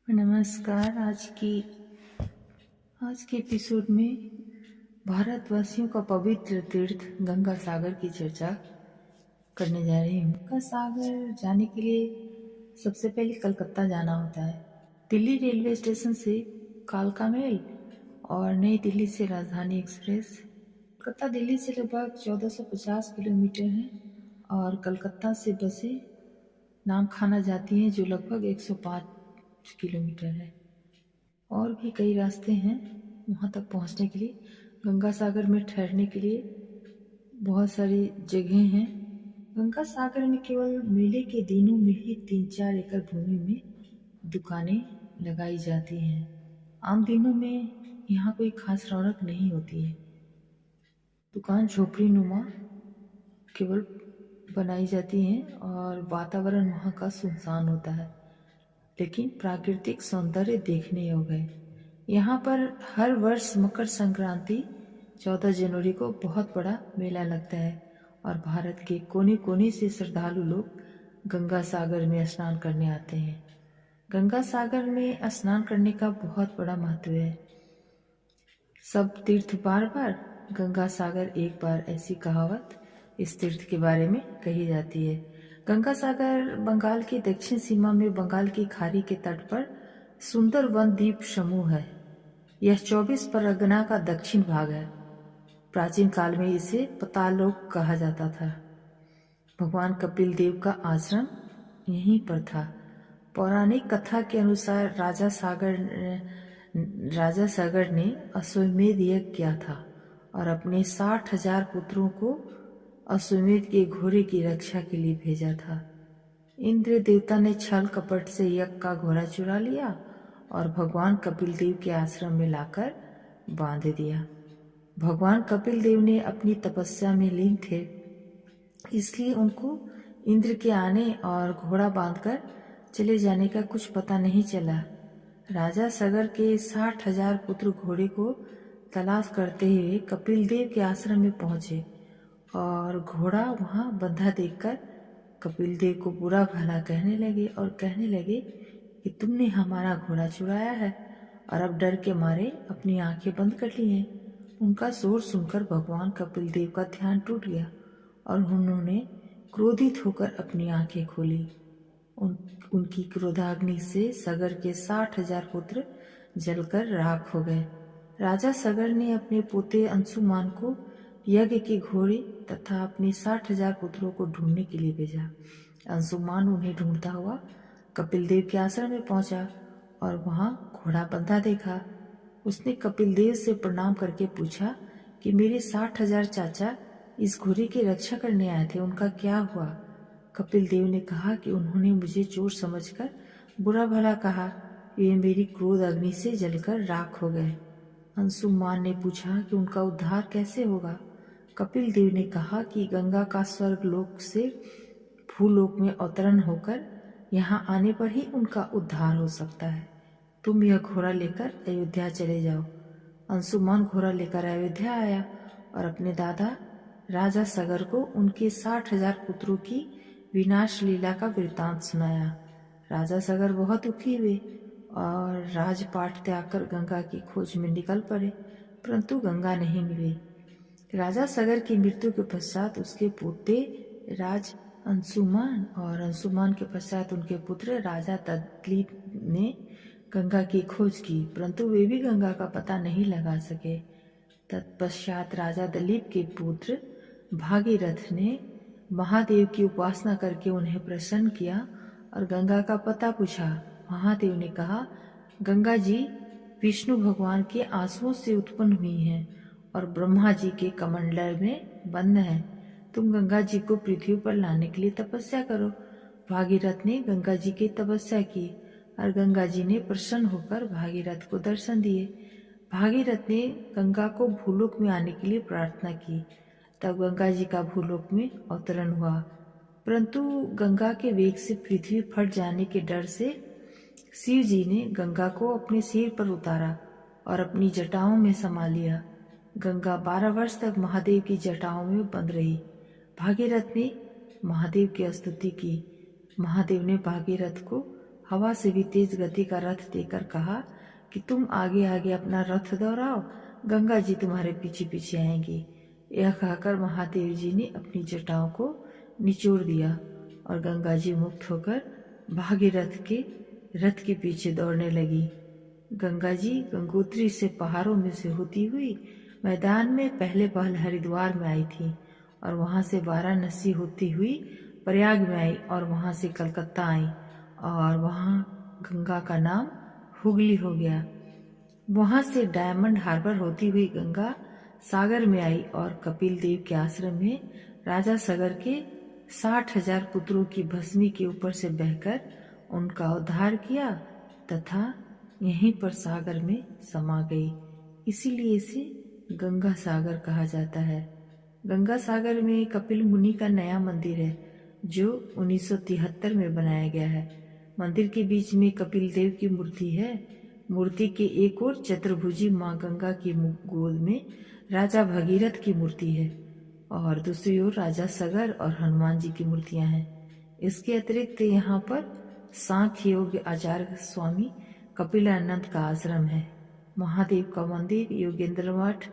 नमस्कार। आज के एपिसोड में भारतवासियों का पवित्र तीर्थ गंगा सागर की चर्चा करने जा रही हूँ। गंगा सागर जाने के लिए सबसे पहले कलकत्ता जाना होता है। दिल्ली रेलवे स्टेशन से कालका मेल और नई दिल्ली से राजधानी एक्सप्रेस। कलकत्ता दिल्ली से लगभग 1450 किलोमीटर है और कलकत्ता से बसें नामखाना जाती हैं जो लगभग 105 किलोमीटर है। और भी कई रास्ते हैं वहाँ तक पहुँचने के लिए। गंगा सागर में ठहरने के लिए बहुत सारी जगह हैं। गंगा सागर में केवल मेले के दिनों में ही 3-4 एकड़ भूमि में दुकानें लगाई जाती हैं। आम दिनों में यहाँ कोई खास रौनक नहीं होती है। दुकान झोपड़ी नुमा केवल बनाई जाती हैं और वातावरण वहाँ का सुनसान होता है, लेकिन प्राकृतिक सौंदर्य देखने योग्य है। यहाँ पर हर वर्ष मकर संक्रांति 14 जनवरी को बहुत बड़ा मेला लगता है और भारत के कोने कोने से श्रद्धालु लोग गंगा सागर में स्नान करने आते हैं। गंगा सागर में स्नान करने का बहुत बड़ा महत्व है। सब तीर्थ बार बार, गंगा सागर एक बार, ऐसी कहावत इस तीर्थ के बारे में कही जाती है। गंगा सागर बंगाल की दक्षिण सीमा में बंगाल की खाड़ी के तट पर सुंदर वन द्वीप समूह है। यह 24 परगना का दक्षिण भाग है। प्राचीन काल में इसे पतालोक कहा जाता था। भगवान कपिल देव का आश्रम यहीं पर था। पौराणिक कथा के अनुसार राजा सागर ने अश्वमेध यज्ञ किया था और अपने 60,000 पुत्रों को अश्वमेध के घोड़े की रक्षा के लिए भेजा था। इंद्र देवता ने छल कपट से यज्ञ का घोड़ा चुरा लिया और भगवान कपिल देव के आश्रम में लाकर बांध दिया। भगवान कपिल देव ने अपनी तपस्या में लीन थे, इसलिए उनको इंद्र के आने और घोड़ा बांधकर चले जाने का कुछ पता नहीं चला। राजा सागर के 60,000 पुत्र घोड़े को तलाश करते हुए कपिल देव के आश्रम में पहुंचे और घोड़ा वहां बंधा देखकर कपिल देव को बुरा भला कहने लगे कि तुमने हमारा घोड़ा चुराया है और अब डर के मारे अपनी आंखें बंद कर ली हैं। उनका शोर सुनकर भगवान कपिल देव का ध्यान टूट गया और उन्होंने क्रोधित होकर अपनी आंखें खोली। उनकी क्रोधाग्नि से सागर के 60,000 पुत्र जलकर राख हो गए। राजा सागर ने अपने पोते अंशुमान को यज्ञ के घोड़े तथा अपने 60,000 पुत्रों को ढूंढने के लिए भेजा। अंशुमान उन्हें ढूंढता हुआ कपिल देव के आश्रम में पहुंचा और वहां घोड़ा बंधा देखा। उसने कपिल देव से प्रणाम करके पूछा कि मेरे 60,000 चाचा इस घोड़े की रक्षा करने आए थे, उनका क्या हुआ? कपिल देव ने कहा कि उन्होंने मुझे चोर समझकर बुरा भला कहा, वे मेरी क्रोध अग्नि से जलकर राख हो गए। अंशुमान ने पूछा कि उनका उद्धार कैसे होगा? कपिल देव ने कहा कि गंगा का स्वर्ग लोक से भूलोक में अवतरण होकर यहाँ आने पर ही उनका उद्धार हो सकता है। तुम यह घोड़ा लेकर अयोध्या चले जाओ। अंशुमान घोड़ा लेकर अयोध्या आया और अपने दादा राजा सागर को उनके 60,000 पुत्रों की विनाश लीला का वृतांत सुनाया। राजा सागर बहुत दुखी हुए और राजपाट त्याग कर गंगा की खोज में निकल पड़े, परंतु गंगा नहीं मिली। राजा सागर की मृत्यु के पश्चात उसके पोते राज अंशुमान और अंशुमान के पश्चात उनके पुत्र राजा दलीप ने गंगा की खोज की, परंतु वे भी गंगा का पता नहीं लगा सके। तत्पश्चात राजा दलीप के पुत्र भागीरथ ने महादेव की उपासना करके उन्हें प्रसन्न किया और गंगा का पता पूछा। महादेव ने कहा, गंगा जी विष्णु भगवान के आंसुओं से उत्पन्न हुई हैं और ब्रह्मा जी के कमंडल में बंद हैं। तुम गंगा जी को पृथ्वी पर लाने के लिए तपस्या करो। भागीरथ ने गंगा जी की तपस्या की और गंगा जी ने प्रसन्न होकर भागीरथ को दर्शन दिए। भागीरथ ने गंगा को भूलोक में आने के लिए प्रार्थना की। तब गंगा जी का भूलोक में अवतरण हुआ, परंतु गंगा के वेग से पृथ्वी फट जाने के डर से शिव जी ने गंगा को अपने सिर पर उतारा और अपनी जटाओं में समा लिया। गंगा 12 वर्ष तक महादेव की जटाओं में बंद रही। भागीरथ ने महादेव की स्तुति की। महादेव ने भागीरथ को हवा से भी तेज गति का रथ देकर कहा कि तुम आगे आगे अपना रथ दौड़ाओ, गंगा जी तुम्हारे पीछे पीछे आएंगी। यह कहकर महादेव जी ने अपनी जटाओं को निचोड़ दिया और गंगा जी मुक्त होकर भागीरथ के रथ के पीछे दौड़ने लगी। गंगा जी गंगोत्री से पहाड़ों में से होती हुई मैदान में पहले हरिद्वार में आई थी और वहां से वाराणसी होती हुई प्रयाग में आई और वहां से कलकत्ता आई और वहां गंगा का नाम हुगली हो गया। वहां से डायमंड हार्बर होती हुई गंगा सागर में आई और कपिल देव के आश्रम में राजा सगर के 60,000 पुत्रों की भस्मी के ऊपर से बहकर उनका उद्धार किया तथा यहीं पर सागर में समा गई। इसीलिए इसे गंगा सागर कहा जाता है। गंगा सागर में कपिल मुनि का नया मंदिर है जो 1973 में बनाया गया है। मंदिर के बीच में कपिल देव की मूर्ति है। मूर्ति के एक ओर चतुर्भुजी मां गंगा की गोद में राजा भगीरथ की मूर्ति है और दूसरी ओर राजा सगर और हनुमान जी की मूर्तियां हैं। इसके अतिरिक्त यहाँ पर सांख्य योग आचार्य स्वामी कपिलानंद का आश्रम है। महादेव का मंदिर, योगेंद्र मठ,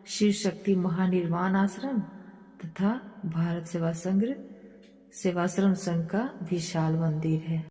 शिव शक्ति महानिर्वाण आश्रम तथा भारत सेवाश्रम संघ का विशाल मंदिर है।